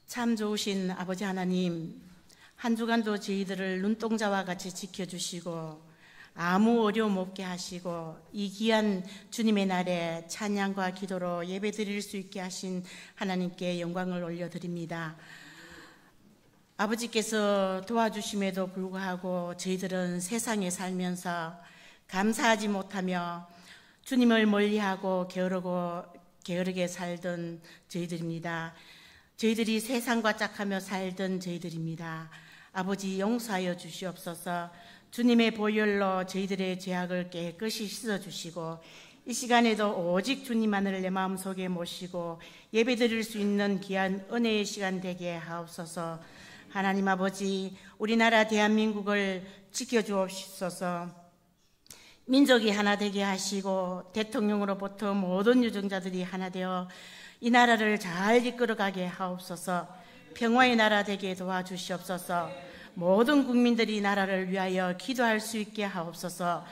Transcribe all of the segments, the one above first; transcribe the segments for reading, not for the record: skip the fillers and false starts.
참 좋으신 아버지 하나님, 한 주간도 저희들을 눈동자와 같이 지켜주시고 아무 어려움 없게 하시고 이 귀한 주님의 날에 찬양과 기도로 예배 드릴 수 있게 하신 하나님께 영광을 올려드립니다. 아버지께서 도와주심에도 불구하고 저희들은 세상에 살면서 감사하지 못하며 주님을 멀리하고 게으르게 살던 저희들입니다. 저희들이 세상과 짝하며 살던 저희들입니다. 아버지 용서하여 주시옵소서. 주님의 보혈로 저희들의 죄악을 깨끗이 씻어주시고 이 시간에도 오직 주님만을 내 마음속에 모시고 예배드릴 수 있는 귀한 은혜의 시간 되게 하옵소서. 하나님 아버지, 우리나라 대한민국을 지켜주옵소서. 민족이 하나 되게 하시고 대통령으로부터 모든 유정자들이 하나 되어 이 나라를 잘 이끌어가게 하옵소서. 평화의 나라 되게 도와주시옵소서. 모든 국민들이 나라를 위하여 기도할 수 있게 하옵소서.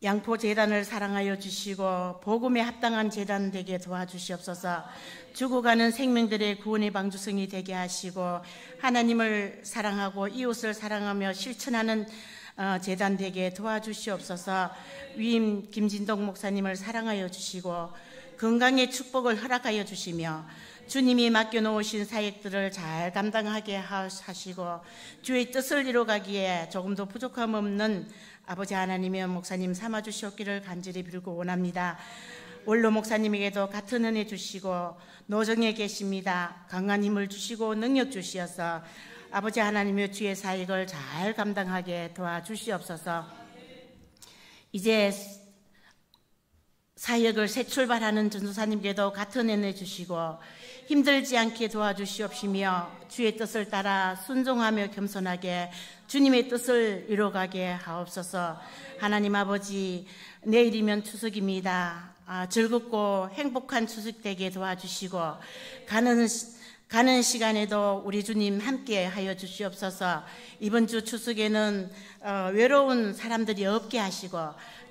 양포재단을 사랑하여 주시고 복음에 합당한 재단 되게 도와주시옵소서. 죽어가는 생명들의 구원의 방주성이 되게 하시고 하나님을 사랑하고 이웃을 사랑하며 실천하는 재단 되게 도와주시옵소서. 위임 김진동 목사님을 사랑하여 주시고 건강의 축복을 허락하여 주시며 주님이 맡겨놓으신 사역들을 잘 감당하게 하시고 주의 뜻을 이루어가기에 조금도 부족함 없는 아버지 하나님의 목사님 삼아주시옵기를 간절히 빌고 원합니다. 원로 목사님에게도 같은 은혜 주시고 노정에 계십니다. 강한 힘을 주시고 능력 주시어서 아버지 하나님의 주의 사역을 잘 감당하게 도와주시옵소서. 이제 사역을 새 출발하는 전도사님께도 같은 은혜 주시고 힘들지 않게 도와주시옵시며 주의 뜻을 따라 순종하며 겸손하게 주님의 뜻을 이루어가게 하옵소서. 하나님 아버지, 내일이면 추석입니다. 즐겁고 행복한 추석 되게 도와주시고 가는 시간에도 우리 주님 함께 하여 주시옵소서. 이번 주 추석에는 외로운 사람들이 없게 하시고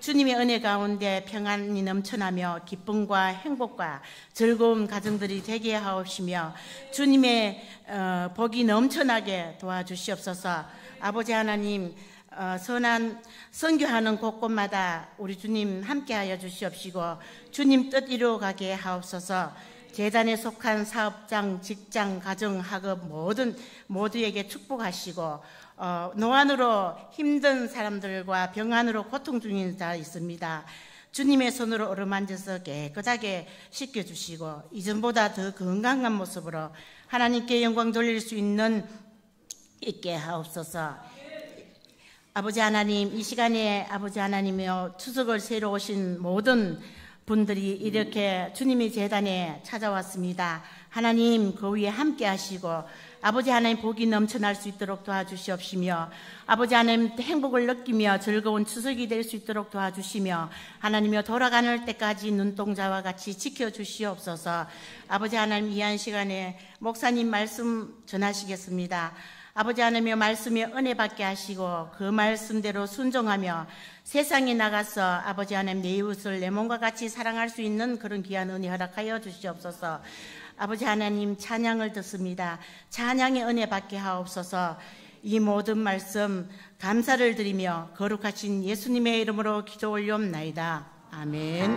주님의 은혜 가운데 평안이 넘쳐나며 기쁨과 행복과 즐거운 가정들이 되게 하옵시며 주님의 복이 넘쳐나게 도와주시옵소서. 아버지 하나님, 선한 선교하는 곳곳마다 우리 주님 함께하여 주시옵시고 주님 뜻 이루어가게 하옵소서. 재단에 속한 사업장, 직장, 가정, 학업 모두에게 축복하시고 노안으로 힘든 사람들과 병안으로 고통 중인 자 있습니다. 주님의 손으로 어루만져서 깨끗하게 씻겨주시고 이전보다 더 건강한 모습으로 하나님께 영광 돌릴 수 있게 하옵소서. 아버지 하나님, 이 시간에 아버지 하나님이여 추석을 새로 오신 모든 분들이 이렇게 주님의 재단에 찾아왔습니다. 하나님 그 위에 함께 하시고 아버지 하나님 복이 넘쳐날 수 있도록 도와주시옵시며 아버지 하나님 행복을 느끼며 즐거운 추석이 될 수 있도록 도와주시며 하나님이여 돌아가는 때까지 눈동자와 같이 지켜주시옵소서. 아버지 하나님, 이한 시간에 목사님 말씀 전하시겠습니다. 아버지 하나님의 말씀에 은혜 받게 하시고 그 말씀대로 순종하며 세상에 나가서 아버지 하나님 내 이웃을 내 몸과 같이 사랑할 수 있는 그런 귀한 은혜 허락하여 주시옵소서. 아버지 하나님, 찬양을 듣습니다. 찬양의 은혜 받게 하옵소서. 이 모든 말씀 감사를 드리며 거룩하신 예수님의 이름으로 기도 올리옵나이다. 아멘.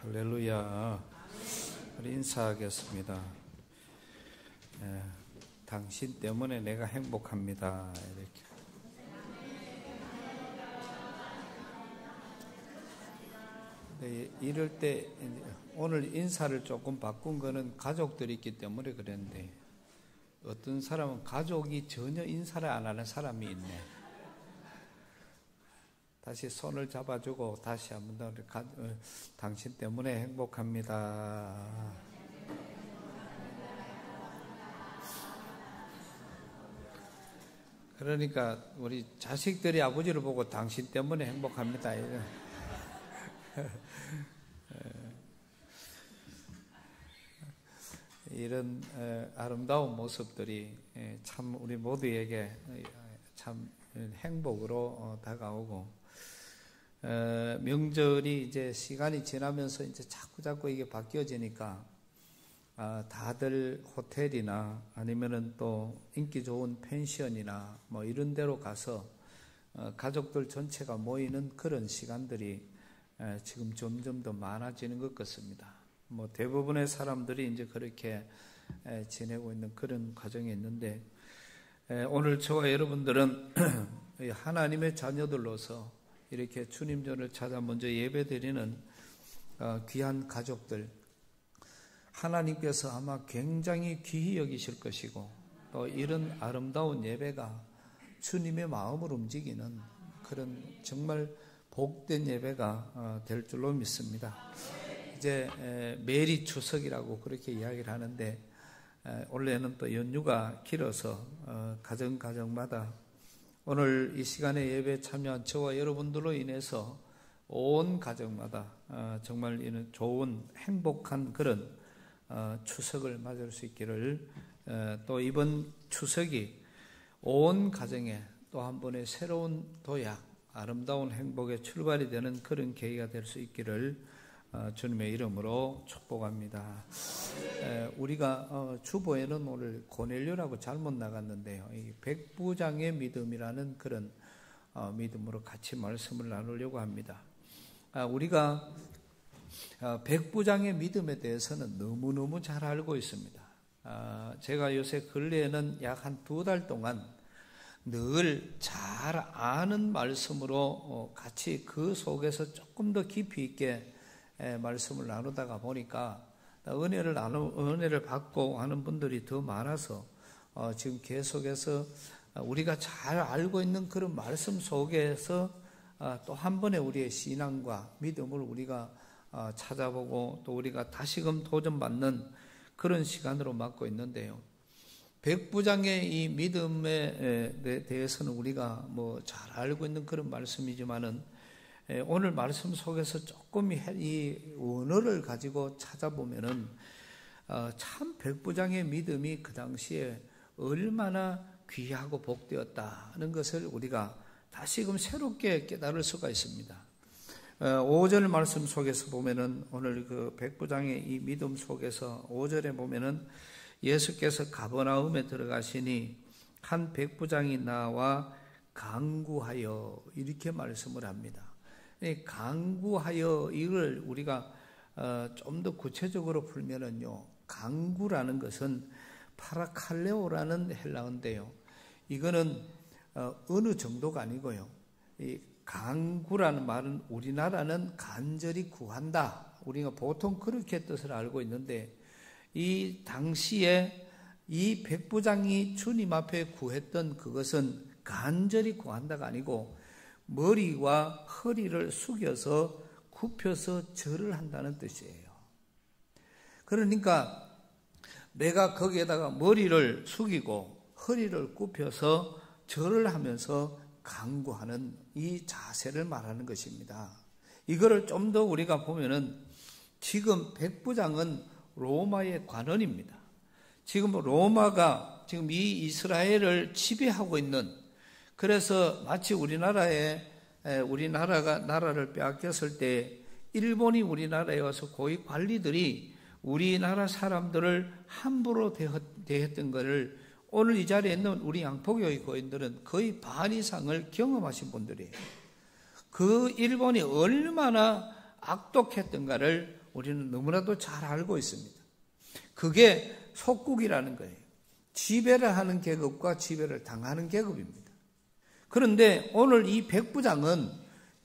할렐루야. 우리 인사하겠습니다. 당신 때문에 내가 행복합니다. 이렇게. 이럴 때 오늘 인사를 조금 바꾼 거는 가족들이 있기 때문에 그랬는데 어떤 사람은 가족이 전혀 인사를 안 하는 사람이 있네. 다시 손을 잡아주고 다시 한번 더 당신 때문에 행복합니다. 그러니까 우리 자식들이 아버지를 보고 당신 때문에 행복합니다. 이런 아름다운 모습들이 참 우리 모두에게 참 행복으로 다가오고 명절이 이제 시간이 지나면서 이제 자꾸 이게 바뀌어지니까 다들 호텔이나 아니면은 또 인기 좋은 펜션이나 뭐 이런 데로 가서 가족들 전체가 모이는 그런 시간들이 지금 점점 더 많아지는 것 같습니다. 뭐 대부분의 사람들이 이제 그렇게 지내고 있는 그런 과정이 있는데, 오늘 저와 여러분들은 하나님의 자녀들로서 이렇게 주님 전을 찾아 먼저 예배드리는 귀한 가족들, 하나님께서 아마 굉장히 귀히 여기실 것이고, 또 이런 아름다운 예배가 주님의 마음을 움직이는 그런 정말 복된 예배가 될 줄로 믿습니다. 이제 메리 추석이라고 그렇게 이야기를 하는데, 원래는 또 연휴가 길어서 가정마다 오늘 이 시간에 예배에 참여한 저와 여러분들로 인해서 온 가정마다 정말 이는 좋은 행복한 그런 추석을 맞을 수 있기를, 또 이번 추석이 온 가정에 또 한 번의 새로운 도약, 아름다운 행복의 출발이 되는 그런 계기가 될 수 있기를 주님의 이름으로 축복합니다. 우리가 주보에는 오늘 고넬료라고 잘못 나갔는데요, 이 백부장의 믿음이라는 그런 믿음으로 같이 말씀을 나누려고 합니다. 우리가 백부장의 믿음에 대해서는 너무너무 잘 알고 있습니다. 제가 요새 근래에는 약 한 2달 동안 늘 잘 아는 말씀으로 같이 그 속에서 조금 더 깊이 있게 말씀을 나누다가 보니까 은혜를 받고 하는 분들이 더 많아서 지금 계속해서 우리가 잘 알고 있는 그런 말씀 속에서 또 한 번의 우리의 신앙과 믿음을 우리가 찾아보고 또 우리가 다시금 도전받는 그런 시간으로 맞고 있는데요. 백부장의 이 믿음에 대해서는 우리가 뭐 잘 알고 있는 그런 말씀이지만은, 오늘 말씀 속에서 조금 이 언어를 가지고 찾아보면은 참 백부장의 믿음이 그 당시에 얼마나 귀하고 복되었다는 것을 우리가 다시금 새롭게 깨달을 수가 있습니다. 5절 말씀 속에서 보면은, 오늘 그 백부장의 이 믿음 속에서 5절에 보면은 예수께서 가버나움에 들어가시니 한 백부장이 나와 간구하여, 이렇게 말씀을 합니다. 간구하여, 이걸 우리가 좀 더 구체적으로 풀면은요, 간구라는 것은 파라칼레오라는 헬라어인데요, 이거는 어느 정도가 아니고요, 이 간구라는 말은 우리나라는 간절히 구한다, 우리가 보통 그렇게 뜻을 알고 있는데, 이 당시에 이 백부장이 주님 앞에 구했던 그것은 간절히 구한다가 아니고 머리와 허리를 숙여서 굽혀서 절을 한다는 뜻이에요. 그러니까 내가 거기에다가 머리를 숙이고 허리를 굽혀서 절을 하면서 간구하는 이 자세를 말하는 것입니다. 이거를 좀 더 우리가 보면은, 지금 백부장은 로마의 관원입니다. 지금 로마가 지금 이 이스라엘을 지배하고 있는, 그래서 마치 우리나라가 나라를 빼앗겼을 때 일본이 우리나라에 와서 고위 관리들이 우리나라 사람들을 함부로 대했던 것을 오늘 이 자리에 있는 우리 양포교회 교인들은 거의 반 이상을 경험하신 분들이에요. 그 일본이 얼마나 악독했던가를 우리는 너무나도 잘 알고 있습니다. 그게 속국이라는 거예요. 지배를 하는 계급과 지배를 당하는 계급입니다. 그런데 오늘 이 백부장은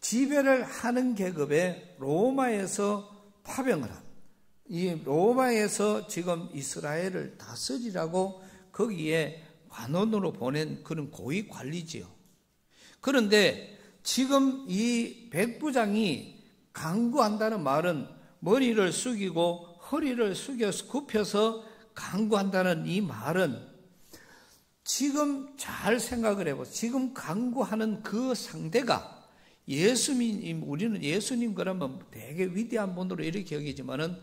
지배를 하는 계급에 로마에서 파병을 합니다. 이 로마에서 지금 이스라엘을 다스리라고 거기에 관원으로 보낸 그런 고위 관리지요. 그런데 지금 이 백부장이 간구한다는 말은 머리를 숙이고 허리를 숙여서 굽혀서 간구한다는 이 말은, 지금 잘 생각을 해보세요. 지금 간구하는 그 상대가 예수님, 우리는 예수님 그러면 되게 위대한 분으로 이렇게 여기지만은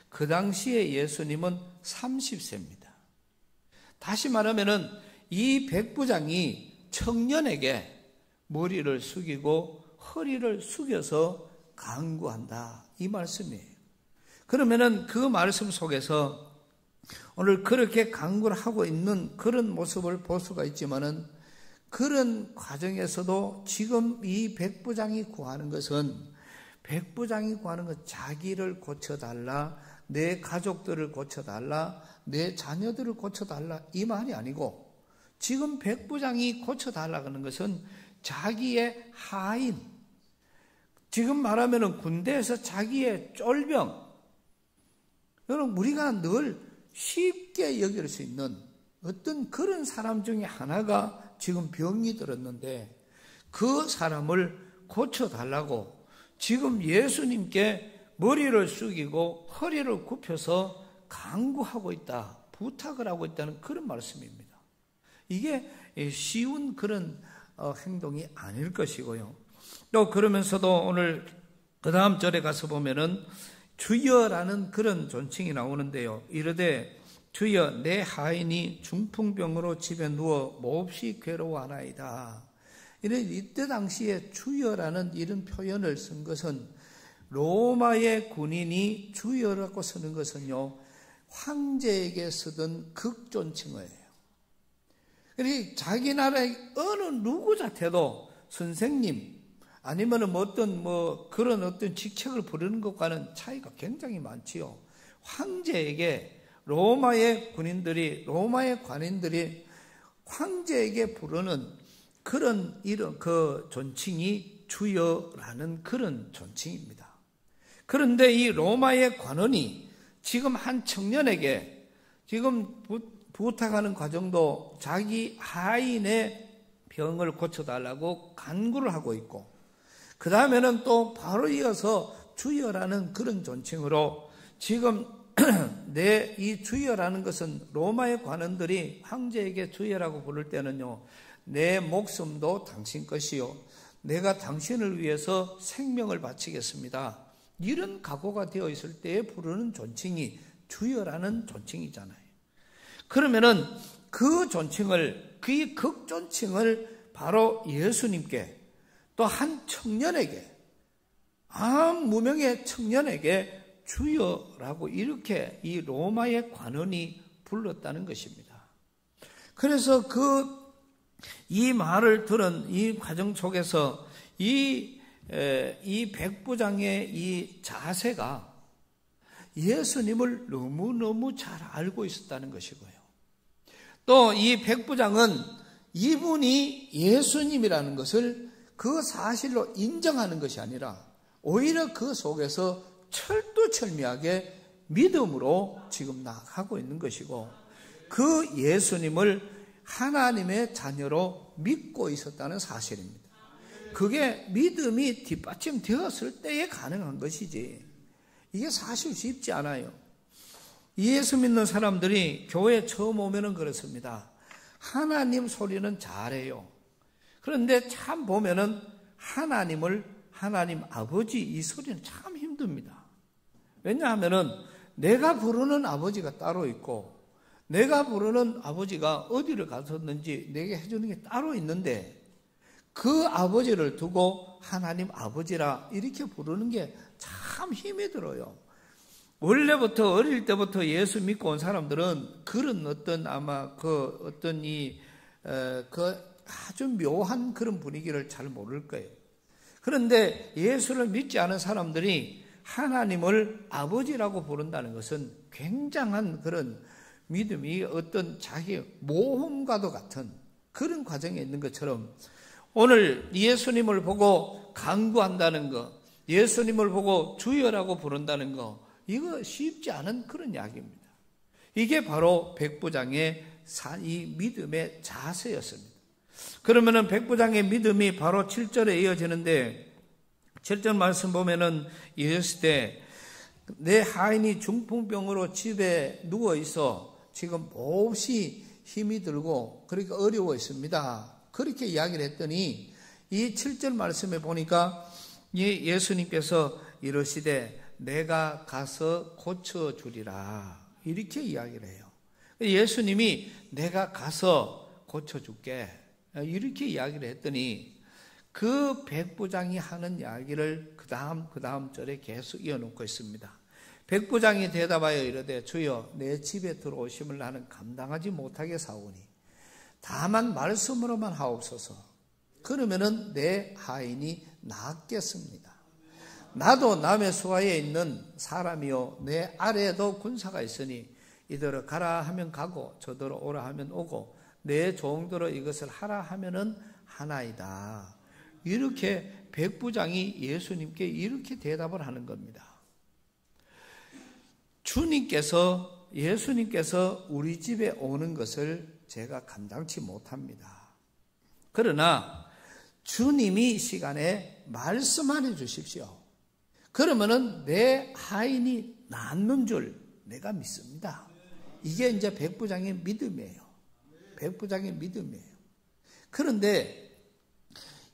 그 당시에 예수님은 30세입니다. 다시 말하면은 이 백부장이 청년에게 머리를 숙이고 허리를 숙여서 간구한다. 이 말씀이에요. 그러면은 그 말씀 속에서 오늘 그렇게 간구를 하고 있는 그런 모습을 볼 수가 있지만은 그런 과정에서도 지금 이 백부장이 구하는 것은 자기를 고쳐달라, 내 가족들을 고쳐달라, 내 자녀들을 고쳐달라 이 말이 아니고 지금 백부장이 고쳐달라 하는 것은 자기의 하인, 지금 말하면 군대에서 자기의 쫄병, 여러분 우리가 늘 쉽게 여길 수 있는 어떤 그런 사람 중에 하나가 지금 병이 들었는데 그 사람을 고쳐달라고 지금 예수님께 머리를 숙이고 허리를 굽혀서 간구하고 있다, 부탁을 하고 있다는 그런 말씀입니다. 이게 쉬운 그런 행동이 아닐 것이고요. 또 그러면서도 오늘 그 다음 절에 가서 보면은 주여라는 그런 존칭이 나오는데요. 이르되 주여 내 하인이 중풍병으로 집에 누워 몹시 괴로워하나이다. 이때 당시에 주여라는 이런 표현을 쓴 것은 로마의 군인이 주여라고 쓰는 것은요, 황제에게 쓰던 극존칭어예요. 그러니까 자기 나라의 어느 누구 자체도 선생님 아니면 그런 어떤 직책을 부르는 것과는 차이가 굉장히 많지요. 황제에게 로마의 관인들이 황제에게 부르는 그런 이름, 그 존칭이 주여라는 그런 존칭입니다. 그런데 이 로마의 관원이 지금 한 청년에게 지금 부탁하는 과정도 자기 하인의 병을 고쳐달라고 간구를 하고 있고, 그 다음에는 또 바로 이어서 주여라는 그런 존칭으로 지금 이 주여라는 것은 로마의 관원들이 황제에게 주여라고 부를 때는요, 내 목숨도 당신 것이요, 내가 당신을 위해서 생명을 바치겠습니다, 이런 각오가 되어 있을 때에 부르는 존칭이 주여라는 존칭이잖아요. 그러면은 그 존칭을, 그 극존칭을 바로 예수님께, 또 한 청년에게, 무명의 청년에게 주여라고 이렇게 이 로마의 관원이 불렀다는 것입니다. 그래서 이 말을 들은 이 과정 속에서 이 백부장의 이 자세가 예수님을 너무너무 잘 알고 있었다는 것이고요. 또 이 백부장은 이분이 예수님이라는 것을 그 사실로 인정하는 것이 아니라 오히려 그 속에서 철두철미하게 믿음으로 지금 나아가고 있는 것이고, 그 예수님을 하나님의 자녀로 믿고 있었다는 사실입니다. 그게 믿음이 뒷받침되었을 때에 가능한 것이지, 이게 사실 쉽지 않아요. 예수 믿는 사람들이 교회 처음 오면은 그렇습니다. 하나님 소리는 잘해요. 그런데 참 보면은 하나님 아버지 이 소리는 참 힘듭니다. 왜냐하면은 내가 부르는 아버지가 따로 있고, 내가 부르는 아버지가 어디를 갔었는지 내게 해주는 게 따로 있는데, 그 아버지를 두고 하나님 아버지라 이렇게 부르는 게 참 힘이 들어요. 원래부터 어릴 때부터 예수 믿고 온 사람들은 그런 어떤 아마 그 아주 묘한 그런 분위기를 잘 모를 거예요. 그런데 예수를 믿지 않은 사람들이 하나님을 아버지라고 부른다는 것은 굉장한 그런 믿음이 어떤 자기 모험과도 같은 그런 과정에 있는 것처럼, 오늘 예수님을 보고 간구한다는 것, 예수님을 보고 주여라고 부른다는 것, 이거 쉽지 않은 그런 이야기입니다. 이게 바로 백부장의 이 믿음의 자세였습니다. 그러면은 백부장의 믿음이 바로 7절에 이어지는데, 7절 말씀 보면은 이르시되 내 하인이 중풍병으로 집에 누워 있어 지금 몹시 힘이 들고 그렇게 어려워 있습니다. 그렇게 이야기를 했더니 이 7절 말씀에 보니까 예수님께서 이르시되 내가 가서 고쳐주리라 이렇게 이야기를 해요. 예수님이 내가 가서 고쳐줄게 이렇게 이야기를 했더니, 그 백부장이 하는 이야기를 그 다음 절에 계속 이어놓고 있습니다. 백부장이 대답하여 이르되 주여 내 집에 들어오심을 나는 감당하지 못하게 사오니 다만 말씀으로만 하옵소서. 그러면은 내 하인이 낫겠습니다. 나도 남의 수하에 있는 사람이요 내 아래에도 군사가 있으니 이더러 가라 하면 가고 저더러 오라 하면 오고 내 종더러 이것을 하라 하면은 하나이다. 이렇게 백부장이 예수님께 이렇게 대답을 하는 겁니다. 예수님께서 우리 집에 오는 것을 제가 감당치 못합니다. 그러나 주님이 이 시간에 말씀해 주십시오. 그러면은 내 하인이 낫는 줄 내가 믿습니다. 이게 이제 백부장의 믿음이에요. 백부장의 믿음이에요. 그런데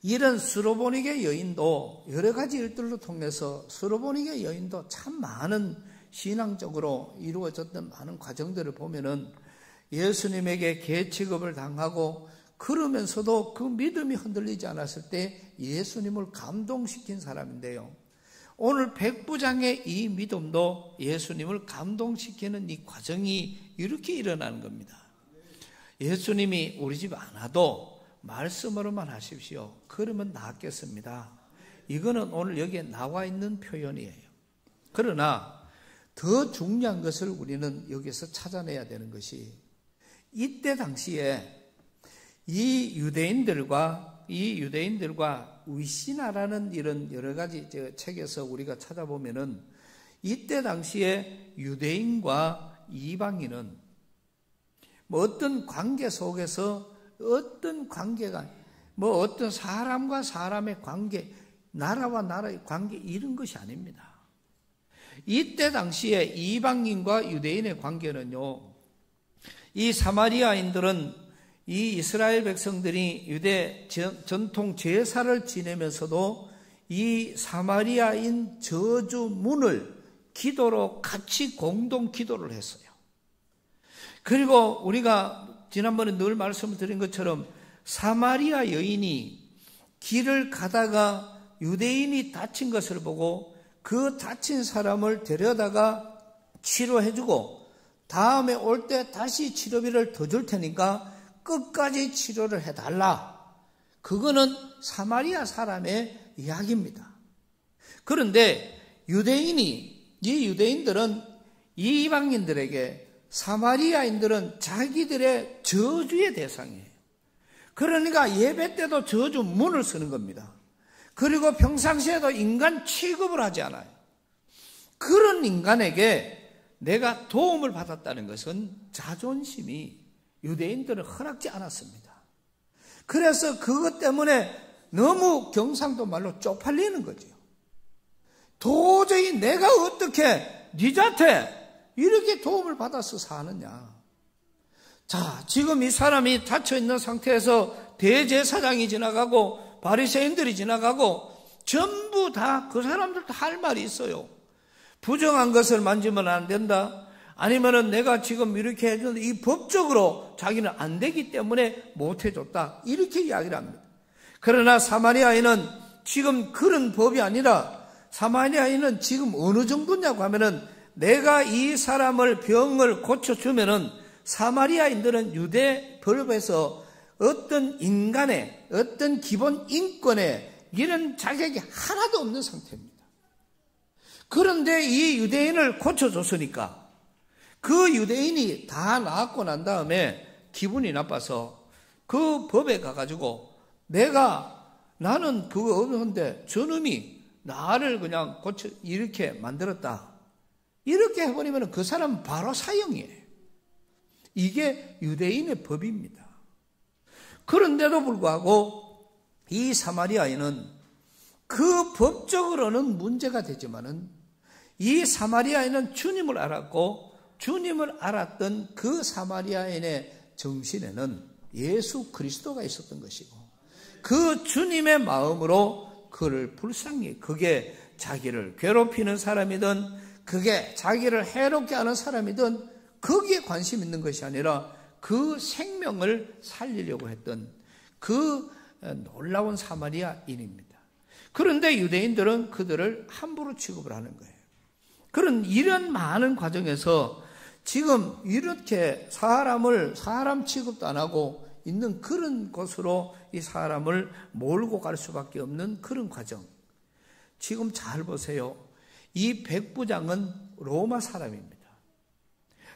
이런 수로보니게 여인도 여러 가지 일들로 통해서 수로보니게 여인도 참 많은 신앙적으로 이루어졌던 많은 과정들을 보면은 예수님에게 개 취급을 당하고 그러면서도 그 믿음이 흔들리지 않았을 때 예수님을 감동시킨 사람인데요. 오늘 백부장의 이 믿음도 예수님을 감동시키는 이 과정이 이렇게 일어나는 겁니다. 예수님이 우리 집 안 와도 말씀으로만 하십시오. 그러면 낫겠습니다. 이거는 오늘 여기에 나와 있는 표현이에요. 그러나 더 중요한 것을 우리는 여기서 찾아내야 되는 것이 이때 당시에 이 유대인들과 위시나라는 이런 여러 가지 책에서 우리가 찾아보면은 이때 당시에 유대인과 이방인은 뭐 어떤 관계 속에서 어떤 관계가 뭐 어떤 사람과 사람의 관계, 나라와 나라의 관계 이런 것이 아닙니다. 이때 당시에 이방인과 유대인의 관계는요, 이 사마리아인들은 이 이스라엘 백성들이 유대 전통 제사를 지내면서도 이 사마리아인 저주문을 기도로 같이 공동 기도를 했어요. 그리고 우리가 지난번에 늘 말씀을 드린 것처럼 사마리아 여인이 길을 가다가 유대인이 다친 것을 보고 그 다친 사람을 데려다가 치료해주고 다음에 올 때 다시 치료비를 더 줄 테니까 끝까지 치료를 해달라. 그거는 사마리아 사람의 이야기입니다. 그런데 유대인들은 이 이방인들에게 사마리아인들은 자기들의 저주의 대상이에요. 그러니까 예배 때도 저주 문을 쓰는 겁니다. 그리고 평상시에도 인간 취급을 하지 않아요. 그런 인간에게 내가 도움을 받았다는 것은 자존심이 유대인들은 허락지 않았습니다. 그래서 그것 때문에 너무 경상도 말로 쪽팔리는 거죠. 도저히 내가 어떻게 니한테 이렇게 도움을 받아서 사느냐. 자, 지금 이 사람이 닫혀있는 상태에서 대제사장이 지나가고 바리새인들이 지나가고 전부 다 그 사람들도 할 말이 있어요. 부정한 것을 만지면 안 된다. 아니면은 내가 지금 이렇게 해줬는데 이 법적으로 자기는 안 되기 때문에 못 해줬다. 이렇게 이야기를 합니다. 그러나 사마리아인은 지금 그런 법이 아니라 사마리아인은 지금 어느 정도냐고 하면은 내가 이 사람을 병을 고쳐주면은 사마리아인들은 유대 법에서 어떤 인간의 어떤 기본 인권에 이런 자격이 하나도 없는 상태입니다. 그런데 이 유대인을 고쳐줬으니까 그 유대인이 다 나았고 난 다음에 기분이 나빠서 그 법에 가가지고 나는 그거 없는데 저놈이 나를 그냥 고쳐 이렇게 만들었다. 이렇게 해버리면 그 사람은 바로 사형이에요. 이게 유대인의 법입니다. 그런데도 불구하고 이 사마리아인은 그 법적으로는 문제가 되지만은 이 사마리아인은 주님을 알았고 주님을 알았던 그 사마리아인의 정신에는 예수 그리스도가 있었던 것이고 그 주님의 마음으로 그를 불쌍히 그게 자기를 괴롭히는 사람이든 그게 자기를 해롭게 하는 사람이든 거기에 관심 있는 것이 아니라 그 생명을 살리려고 했던 그 놀라운 사마리아인입니다. 그런데 유대인들은 그들을 함부로 취급을 하는 거예요. 이런 많은 과정에서 지금 이렇게 사람 취급도 안 하고 있는 그런 곳으로 이 사람을 몰고 갈 수밖에 없는 그런 과정. 지금 잘 보세요. 이 백부장은 로마 사람입니다.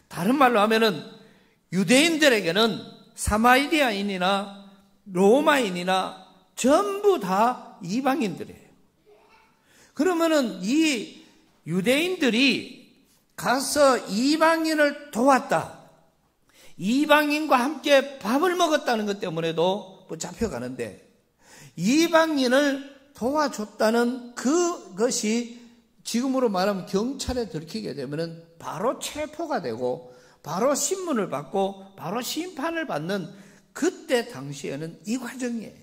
다른 말로 하면은 유대인들에게는 사마리아인이나 로마인이나 전부 다 이방인들이에요. 그러면은 이 유대인들이 가서 이방인을 도왔다. 이방인과 함께 밥을 먹었다는 것 때문에도 잡혀가는데, 이방인을 도와줬다는 그것이 지금으로 말하면 경찰에 들키게 되면 바로 체포가 되고 바로 신문을 받고 바로 심판을 받는, 그때 당시에는 이 과정이에요.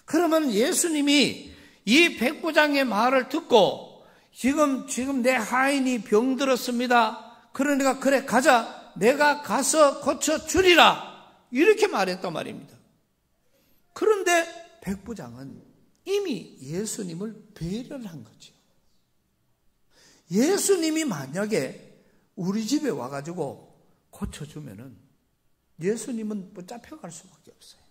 그러면 예수님이 이 백부장의 말을 듣고 지금 내 하인이 병들었습니다. 그러니까 그래 가자. 내가 가서 고쳐주리라. 이렇게 말했단 말입니다. 그런데 백부장은 이미 예수님을 배려를 한 거죠. 예수님이 만약에 우리 집에 와가지고 고쳐주면은 예수님은 붙잡혀갈 수밖에 없어요.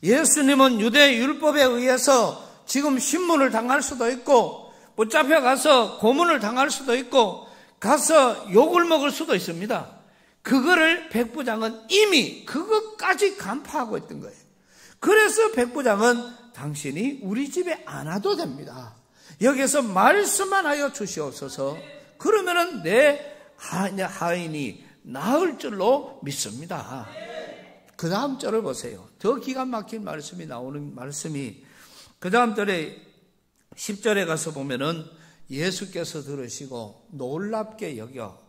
예수님은 유대 율법에 의해서 지금 신문을 당할 수도 있고 붙잡혀가서 고문을 당할 수도 있고 가서 욕을 먹을 수도 있습니다. 그거를 백부장은 이미 그것까지 간파하고 있던 거예요. 그래서 백부장은 당신이 우리 집에 안 와도 됩니다. 여기서 말씀만 하여 주시옵소서. 그러면은 내 하인이 나을 줄로 믿습니다. 그 다음 절을 보세요. 더 기가 막힌 말씀이 나오는 말씀이, 그 다음 절에 10절에 가서 보면은 예수께서 들으시고 놀랍게 여겨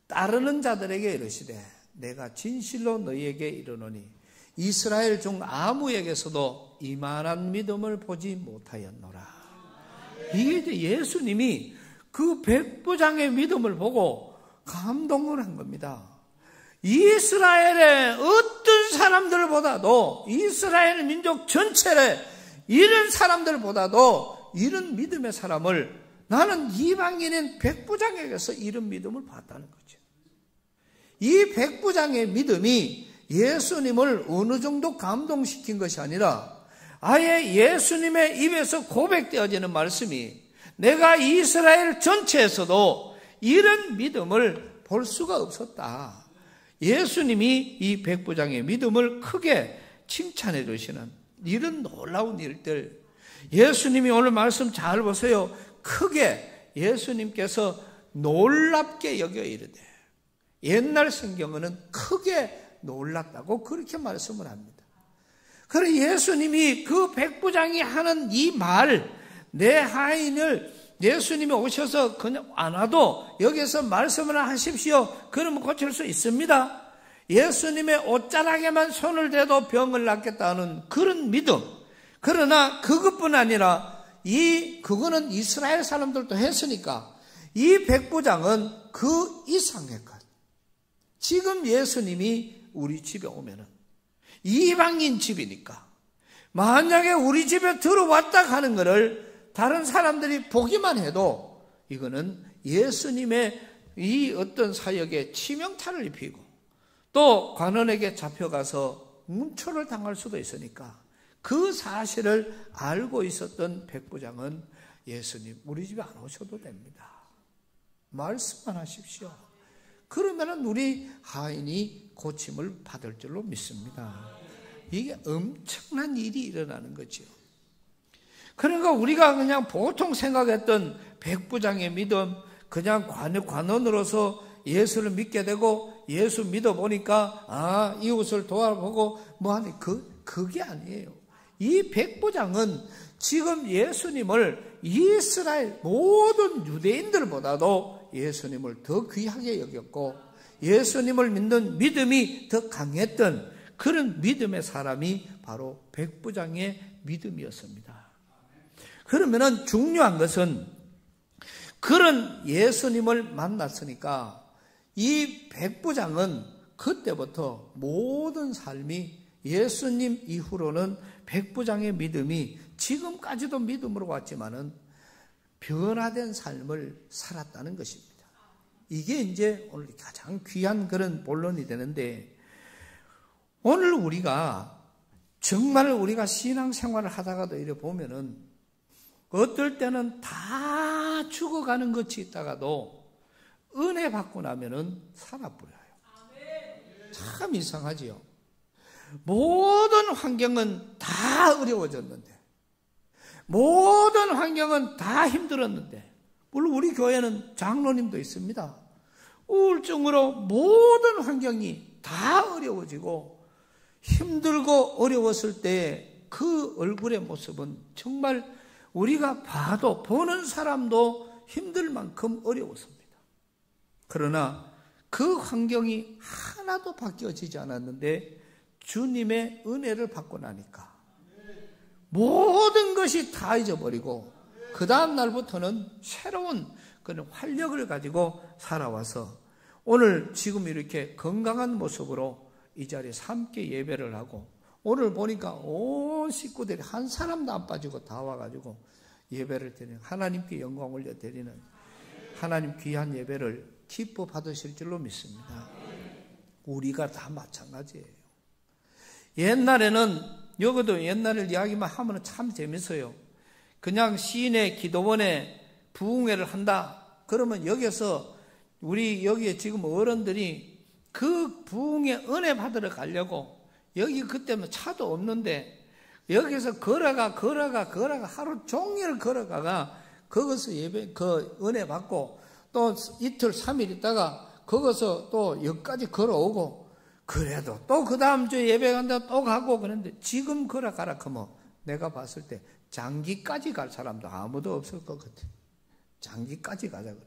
따르는 자들에게 이르시되 내가 진실로 너희에게 이르노니 이스라엘 중 아무에게서도 이만한 믿음을 보지 못하였노라. 이게 이제 예수님이 그 백부장의 믿음을 보고 감동을 한 겁니다. 이스라엘의 어떤 사람들보다도, 이스라엘 민족 전체의 이런 사람들보다도 이런 믿음의 사람을, 나는 이방인인 백부장에게서 이런 믿음을 봤다는 거죠. 이 백부장의 믿음이 예수님을 어느 정도 감동시킨 것이 아니라 아예 예수님의 입에서 고백되어지는 말씀이, 내가 이스라엘 전체에서도 이런 믿음을 볼 수가 없었다. 예수님이 이 백부장의 믿음을 크게 칭찬해 주시는 이런 놀라운 일들, 예수님이 오늘 말씀 잘 보세요. 크게 예수님께서 놀랍게 여겨 이르되, 옛날 성경은 크게 놀랐다고 그렇게 말씀을 합니다. 그래 예수님이 그 백부장이 하는 이 말, 내 하인을 예수님이 오셔서 그냥 안 와도 여기서 말씀을 하십시오. 그러면 고칠 수 있습니다. 예수님의 옷자락에만 손을 대도 병을 낫겠다는 그런 믿음. 그러나 그것뿐 아니라 그거는 이스라엘 사람들도 했으니까 이 백부장은 그 이상의 것. 지금 예수님이 우리 집에 오면은 이방인 집이니까 만약에 우리 집에 들어왔다 하는 것을 다른 사람들이 보기만 해도 이거는 예수님의 이 어떤 사역에 치명타를 입히고 또 관원에게 잡혀가서 문초를 당할 수도 있으니까 그 사실을 알고 있었던 백부장은 예수님 우리 집에 안 오셔도 됩니다. 말씀만 하십시오. 그러면은 우리 하인이 고침을 받을 줄로 믿습니다. 이게 엄청난 일이 일어나는 거죠. 그러니까 우리가 그냥 보통 생각했던 백부장의 믿음, 그냥 관원으로서 예수를 믿게 되고 예수 믿어보니까 이웃을 도와보고 뭐하니 그게 아니에요. 이 백부장은 지금 예수님을 이스라엘 모든 유대인들보다도 예수님을 더 귀하게 여겼고 예수님을 믿는 믿음이 더 강했던 그런 믿음의 사람이 바로 백부장의 믿음이었습니다. 그러면은 중요한 것은 그런 예수님을 만났으니까 이 백부장은 그때부터 모든 삶이 예수님 이후로는 백부장의 믿음이 지금까지도 믿음으로 왔지만은 변화된 삶을 살았다는 것입니다. 이게 이제 오늘 가장 귀한 그런 본론이 되는데, 오늘 우리가 정말 우리가 신앙생활을 하다가도 이래 보면은 어떨 때는 다 죽어가는 것이 있다가도 은혜 받고 나면은 살아버려요. 참 이상하지요. 모든 환경은 다 어려워졌는데, 모든 환경은 다 힘들었는데, 물론 우리 교회는 장로님도 있습니다. 우울증으로 모든 환경이 다 어려워지고 힘들고 어려웠을 때 그 얼굴의 모습은 정말 우리가 봐도 보는 사람도 힘들 만큼 어려웠습니다. 그러나 그 환경이 하나도 바뀌어지지 않았는데 주님의 은혜를 받고 나니까 모든 것이 다 잊어버리고 그 다음 날부터는 새로운 그런 활력을 가지고 살아와서 오늘 지금 이렇게 건강한 모습으로 이 자리에서 함께 예배를 하고, 오늘 보니까 온 식구들이 한 사람도 안 빠지고 다 와가지고 예배를 드리는, 하나님께 영광 올려 드리는 하나님 귀한 예배를 기뻐 받으실 줄로 믿습니다. 우리가 다 마찬가지예요. 옛날에는, 여기도 옛날 이야기만 하면 참 재밌어요. 그냥 시내 기도원에 부흥회를 한다. 그러면 여기서 우리 여기에 지금 어른들이 그 부흥회 은혜 받으러 가려고, 여기 그때는 차도 없는데 여기서 걸어가 하루 종일 걸어가가 거기서 예배 그 은혜 받고, 또 이틀 3일 있다가 거기서 또 여기까지 걸어오고, 그래도 또 그 다음 주에 예배 간다 또 가고. 그런데 지금 걸어가라 하면 내가 봤을 때 장기까지 갈 사람도 아무도 없을 것 같아. 장기까지 가자 그래.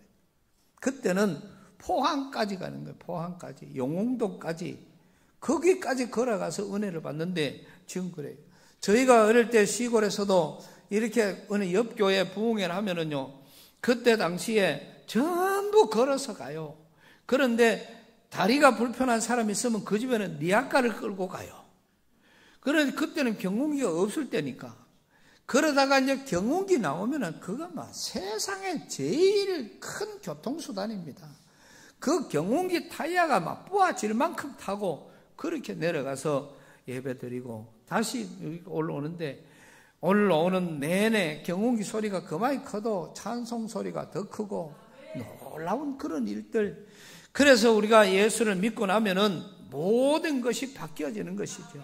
그때는 포항까지 가는 거예요. 포항까지, 영흥도까지, 거기까지 걸어가서 은혜를 받는데 지금 그래요. 저희가 어릴 때 시골에서도 이렇게 어느 옆 교회 부흥회를 하면은요, 그때 당시에 전부 걸어서 가요. 그런데 다리가 불편한 사람이 있으면 그 집에는 리아카를 끌고 가요. 그런데 그때는 경운기가 없을 때니까. 그러다가 이제 경운기 나오면은 그거 막 세상에 제일 큰 교통수단입니다. 그 경운기 타이어가 막 부아질 만큼 타고 그렇게 내려가서 예배 드리고 다시 여기 올라오는데, 올라오는 내내 경운기 소리가 그만이 커도 찬송 소리가 더 크고 놀라운 그런 일들. 그래서 우리가 예수를 믿고 나면은 모든 것이 바뀌어지는 것이죠.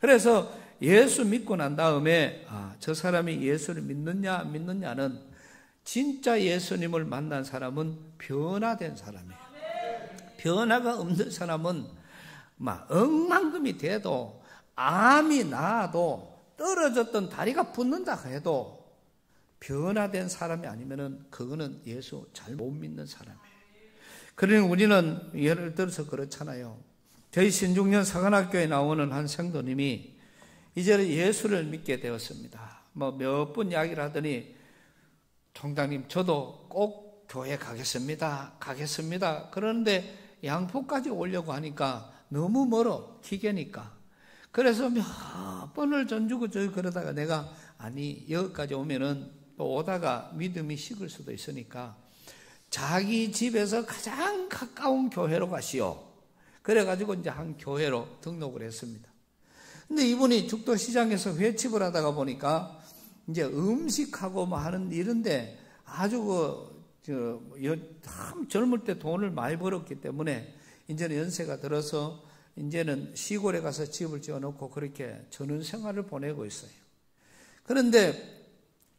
그래서 예수 믿고 난 다음에 저 사람이 예수를 믿느냐 안 믿느냐는, 진짜 예수님을 만난 사람은 변화된 사람이에요. 변화가 없는 사람은 막 억만금이 돼도, 암이 나아도, 떨어졌던 다리가 붙는다 해도 변화된 사람이 아니면은 그거는 예수 잘 못 믿는 사람이에요. 그러니 우리는 예를 들어서 그렇잖아요. 저희 신중년 사관학교에 나오는 한 성도님이 이제 예수를 믿게 되었습니다. 몇 번 이야기를 하더니, 총장님 저도 꼭 교회 가겠습니다. 그런데 양포까지 오려고 하니까 너무 멀어, 기계니까. 그래서 몇 번을 전주고 저기 그러다가 내가, 아니 여기까지 오면은 또 오다가 믿음이 식을 수도 있으니까 자기 집에서 가장 가까운 교회로 가시오. 그래가지고 이제 한 교회로 등록을 했습니다. 근데 이분이 죽도시장에서 횟집을 하다가 보니까 이제 음식하고 뭐 하는 일인데 아주 참 젊을 때 돈을 많이 벌었기 때문에 이제는 연세가 들어서 이제는 시골에 가서 집을 지어놓고 그렇게 전원 생활을 보내고 있어요. 그런데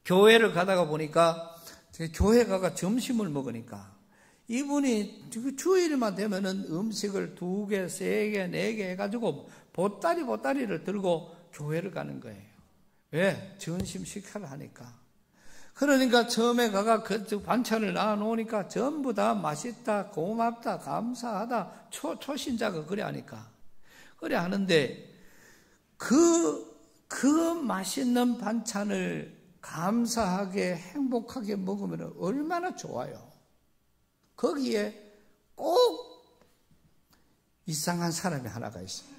교회를 가다가 보니까, 교회 가가 점심을 먹으니까 이분이 주일만 되면은 음식을 2개, 3개, 4개 해가지고 보따리를 들고 교회를 가는 거예요. 왜? 전심 식사를 하니까. 그러니까 처음에 가가 그 반찬을 놔놓으니까 전부 다 맛있다, 고맙다, 감사하다, 초신자가 그래 하니까. 그래 하는데 그 맛있는 반찬을 감사하게 행복하게 먹으면 얼마나 좋아요. 거기에 꼭 이상한 사람이 하나가 있어요.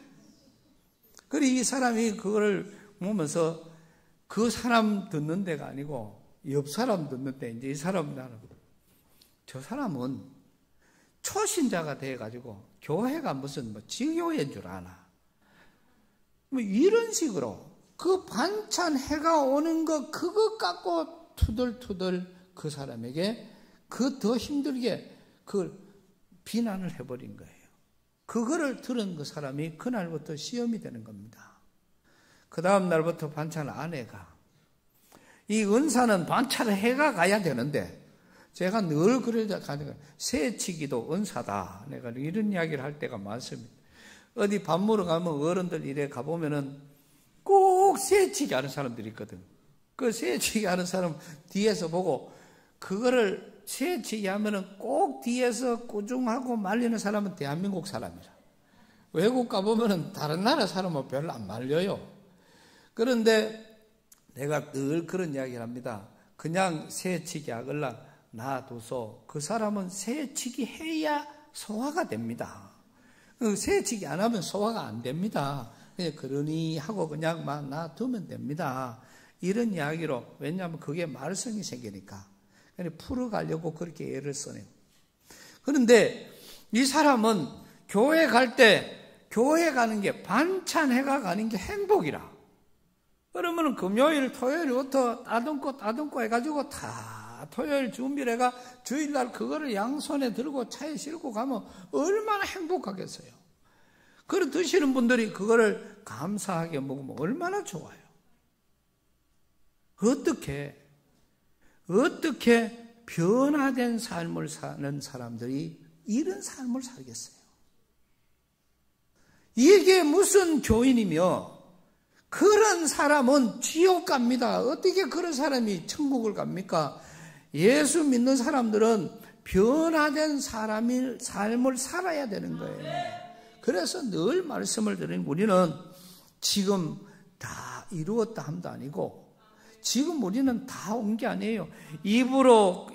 그리고 이 사람이 그거를 보면서 그 사람 듣는 데가 아니고 옆 사람 듣는 데 이제 이 사람 나는 저 사람은 초신자가 돼가지고 교회가 무슨 뭐 지교회인 줄 아나. 뭐 이런 식으로 그 반찬 해가 오는 거 그거 갖고 투덜투덜 그 사람에게 그 더 힘들게 그 비난을 해버린 거예요. 그거를 들은 그 사람이 그날부터 시험이 되는 겁니다. 그 다음 날부터 반찬 아내가 이 은사는 반찬 해가 가야 되는데 제가 늘 그러자 가는 거예요. 새치기도 은사다. 내가 이런 이야기를 할 때가 많습니다. 어디 밥 먹으러 가면 어른들 이래 가보면은 꼭 새치기 하는 사람들이 있거든. 그 새치기 하는 사람 뒤에서 보고 그거를 새치기 하면은 꼭 뒤에서 꾸중하고 말리는 사람은 대한민국 사람이라. 외국 가보면은 다른 나라 사람은 별로 안 말려요. 그런데 내가 늘 그런 이야기를 합니다. 그냥 새치기 하걸라 놔둬서 그 사람은 새치기 해야 소화가 됩니다. 새치기 안 하면 소화가 안 됩니다. 그냥 그러니 하고 그냥 막 놔두면 됩니다. 이런 이야기로, 왜냐하면 그게 말썽이 생기니까. 그냥 풀어가려고 그렇게 애를 써내요. 그런데 이 사람은 교회 갈 때, 교회 가는 게 반찬해가 가는 게 행복이라. 그러면 금요일, 토요일부터 따듬고 해가지고 다 토요일 준비를 해가 주일날 그거를 양손에 들고 차에 싣고 가면 얼마나 행복하겠어요. 그걸 드시는 분들이 그거를 감사하게 먹으면 얼마나 좋아요. 어떻게 변화된 삶을 사는 사람들이 이런 삶을 살겠어요? 이게 무슨 교인이며 그런 사람은 지옥 갑니다. 어떻게 그런 사람이 천국을 갑니까? 예수 믿는 사람들은 변화된 사람의 삶을 살아야 되는 거예요. 그래서 늘 말씀을 드리는 우리는 지금 다 이루었다 함도 아니고 지금 우리는 다 온 게 아니에요. 입으로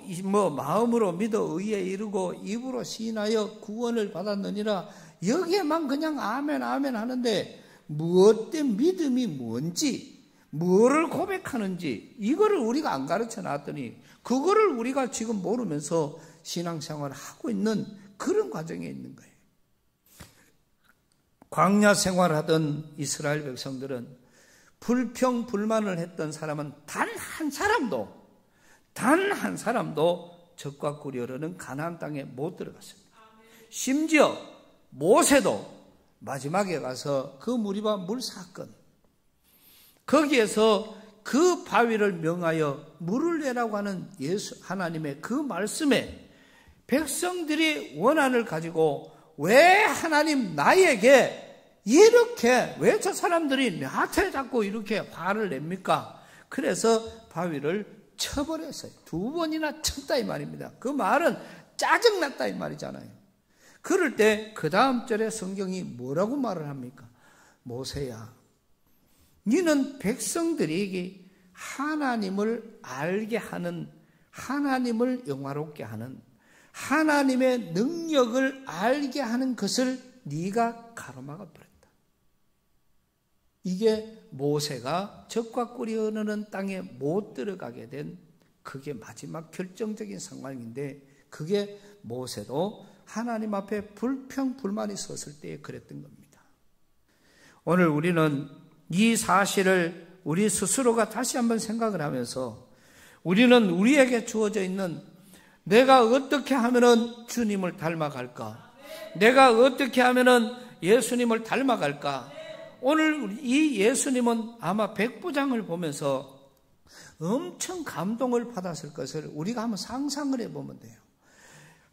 마음으로 믿어 의에 이르고 입으로 시인하여 구원을 받았느니라. 여기에만 그냥 아멘 아멘 하는데 무엇된 믿음이 뭔지 뭐를 고백하는지 이거를 우리가 안 가르쳐 놨더니 그거를 우리가 지금 모르면서 신앙생활을 하고 있는 그런 과정에 있는 거예요. 광야 생활하던 이스라엘 백성들은 불평 불만을 했던 사람은 단 한 사람도 적과 꿀이르는 가나안 땅에 못 들어갔습니다. 심지어 모세도 마지막에 가서 그 무리바 물 사건 거기에서 그 바위를 명하여 물을 내라고 하는 하나님의 그 말씀에 백성들이 원한을 가지고 왜 하나님 나에게 이렇게 왜 저 사람들이 나한테 자꾸 이렇게 화를 냅니까? 그래서 바위를 쳐버렸어요. 2번이나 쳤다 이 말입니다. 그 말은 짜증났다 이 말이잖아요. 그럴 때 그 다음 절에 성경이 뭐라고 말을 합니까? 모세야, 너는 백성들에게 하나님을 알게 하는, 하나님을 영화롭게 하는, 하나님의 능력을 알게 하는 것을 네가 가로막아 버렸다. 이게 모세가 적과 꿀이 흐르는 땅에 못 들어가게 된 그게 마지막 결정적인 상황인데, 그게 모세도 하나님 앞에 불평 불만이 섰을 때에 그랬던 겁니다. 오늘 우리는 이 사실을 우리 스스로가 다시 한번 생각을 하면서, 우리는 우리에게 주어져 있는 내가 어떻게 하면은 주님을 닮아갈까? 내가 어떻게 하면은 예수님을 닮아갈까? 오늘 이 예수님은 아마 백부장을 보면서 엄청 감동을 받았을 것을 우리가 한번 상상을 해보면 돼요.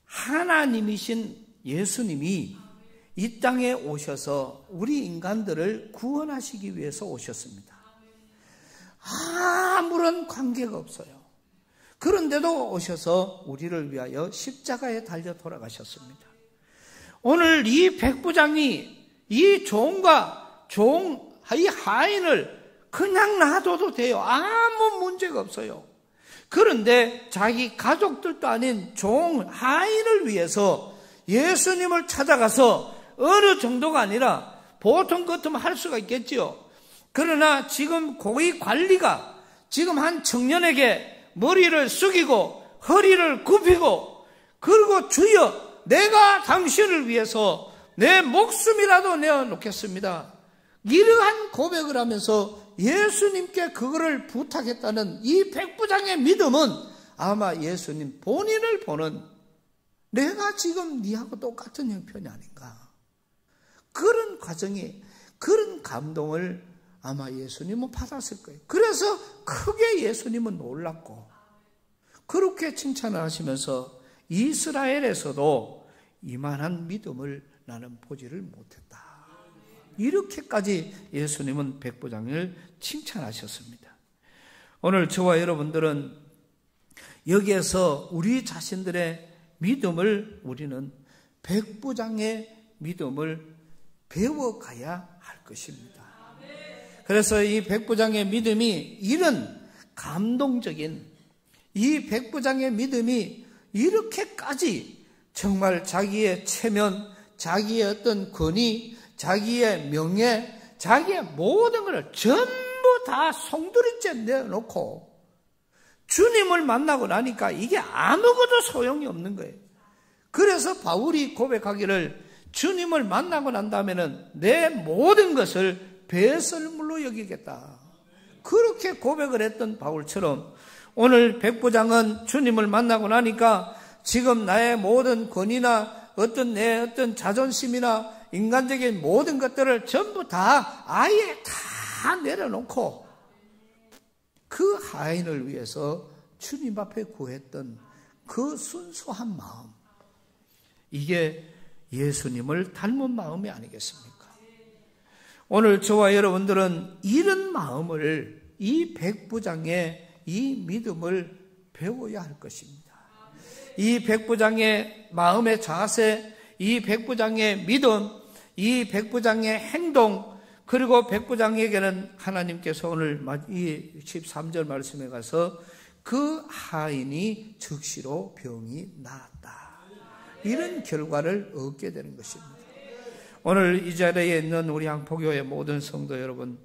하나님이신 예수님이 이 땅에 오셔서 우리 인간들을 구원하시기 위해서 오셨습니다. 아무런 관계가 없어요. 그런데도 오셔서 우리를 위하여 십자가에 달려 돌아가셨습니다. 오늘 이 백부장이 이 종과 이 하인을 그냥 놔둬도 돼요. 아무 문제가 없어요. 그런데 자기 가족들도 아닌 하인을 위해서 예수님을 찾아가서 어느 정도가 아니라 보통 같으면 할 수가 있겠지요. 그러나 지금 고위 관리가 지금 한 청년에게 머리를 숙이고 허리를 굽히고 그리고 주여 내가 당신을 위해서 내 목숨이라도 내어놓겠습니다. 이러한 고백을 하면서 예수님께 그거를 부탁했다는 이 백부장의 믿음은 아마 예수님 본인을 보는 내가 지금 니하고 똑같은 형편이 아닌가. 그런 과정이 그런 감동을 아마 예수님은 받았을 거예요. 그래서 크게 예수님은 놀랐고 그렇게 칭찬을 하시면서 이스라엘에서도 이만한 믿음을 나는 보지를 못했다. 이렇게까지 예수님은 백부장을 칭찬하셨습니다. 오늘 저와 여러분들은 여기에서 우리 자신들의 믿음을 우리는 백부장의 믿음을 배워가야 할 것입니다. 그래서 이 백부장의 믿음이 이런 감동적인 이 백부장의 믿음이 이렇게까지 정말 자기의 체면, 자기의 어떤 권위, 자기의 명예, 자기의 모든 것을 전부 다 송두리째 내어놓고 주님을 만나고 나니까 이게 아무것도 소용이 없는 거예요. 그래서 바울이 고백하기를 주님을 만나고 난 다음에는 내 모든 것을 배설물로 여기겠다. 그렇게 고백을 했던 바울처럼 오늘 백부장은 주님을 만나고 나니까 지금 나의 모든 권위나 내 어떤 자존심이나 인간적인 모든 것들을 전부 다 아예 다 내려놓고 그 하인을 위해서 주님 앞에 구했던 그 순수한 마음, 이게 예수님을 닮은 마음이 아니겠습니까? 오늘 저와 여러분들은 이런 마음을, 이 백부장의 이 믿음을 배워야 할 것입니다. 이 백부장의 마음의 자세, 이 백부장의 믿음, 이 백부장의 행동, 그리고 백부장에게는 하나님께서 오늘 이 13절 말씀에 가서 그 하인이 즉시로 병이 나았다. 이런 결과를 얻게 되는 것입니다. 오늘 이 자리에 있는 우리 양포교회 모든 성도 여러분,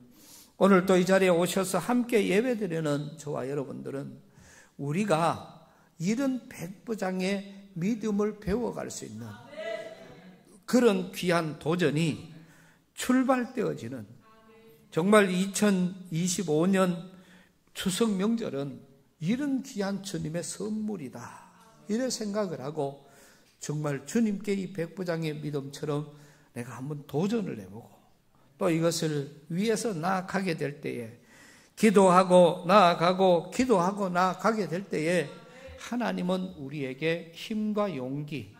오늘 또 이 자리에 오셔서 함께 예배드리는 저와 여러분들은 우리가 이런 백부장의 믿음을 배워갈 수 있는 그런 귀한 도전이 출발되어지는, 정말 2025년 추석 명절은 이런 귀한 주님의 선물이다, 이런 생각을 하고 정말 주님께 이 백부장의 믿음처럼 내가 한번 도전을 해보고 또 이것을 위해서 나아가게 될 때에, 기도하고 나아가고 기도하고 나아가게 될 때에 하나님은 우리에게 힘과 용기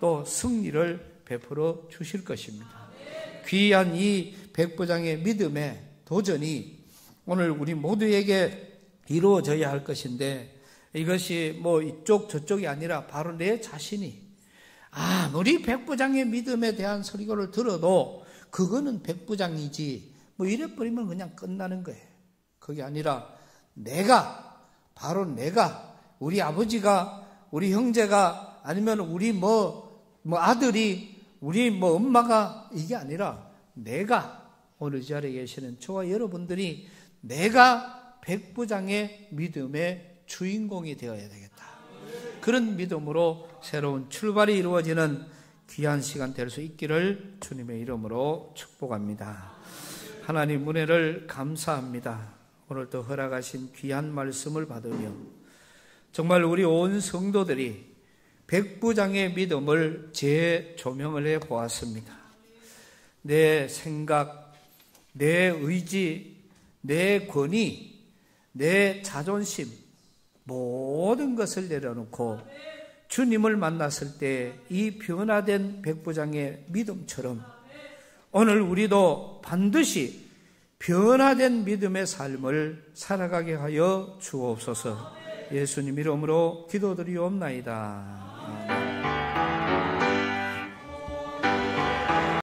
또 승리를 베풀어 주실 것입니다. 귀한 이 백부장의 믿음의 도전이 오늘 우리 모두에게 이루어져야 할 것인데, 이것이 뭐 이쪽 저쪽이 아니라 바로 내 자신이 우리 백부장의 믿음에 대한 설교를 들어도 그거는 백부장이지 뭐 이래버리면 그냥 끝나는 거예요. 그게 아니라 바로 내가, 우리 아버지가, 우리 형제가, 아니면 우리 아들이, 우리 엄마가, 이게 아니라 내가, 오늘 이 자리에 계시는 저와 여러분들이 내가 백부장의 믿음의 주인공이 되어야 되겠다. 그런 믿음으로 새로운 출발이 이루어지는 귀한 시간 될 수 있기를 주님의 이름으로 축복합니다. 하나님 은혜를 감사합니다. 오늘도 허락하신 귀한 말씀을 받으며 정말 우리 온 성도들이 백부장의 믿음을 재조명을 해 보았습니다. 내 생각, 내 의지, 내 권위, 내 자존심, 모든 것을 내려놓고 주님을 만났을 때 이 변화된 백부장의 믿음처럼 오늘 우리도 반드시 변화된 믿음의 삶을 살아가게 하여 주옵소서. 예수님 이름으로 기도드리옵나이다.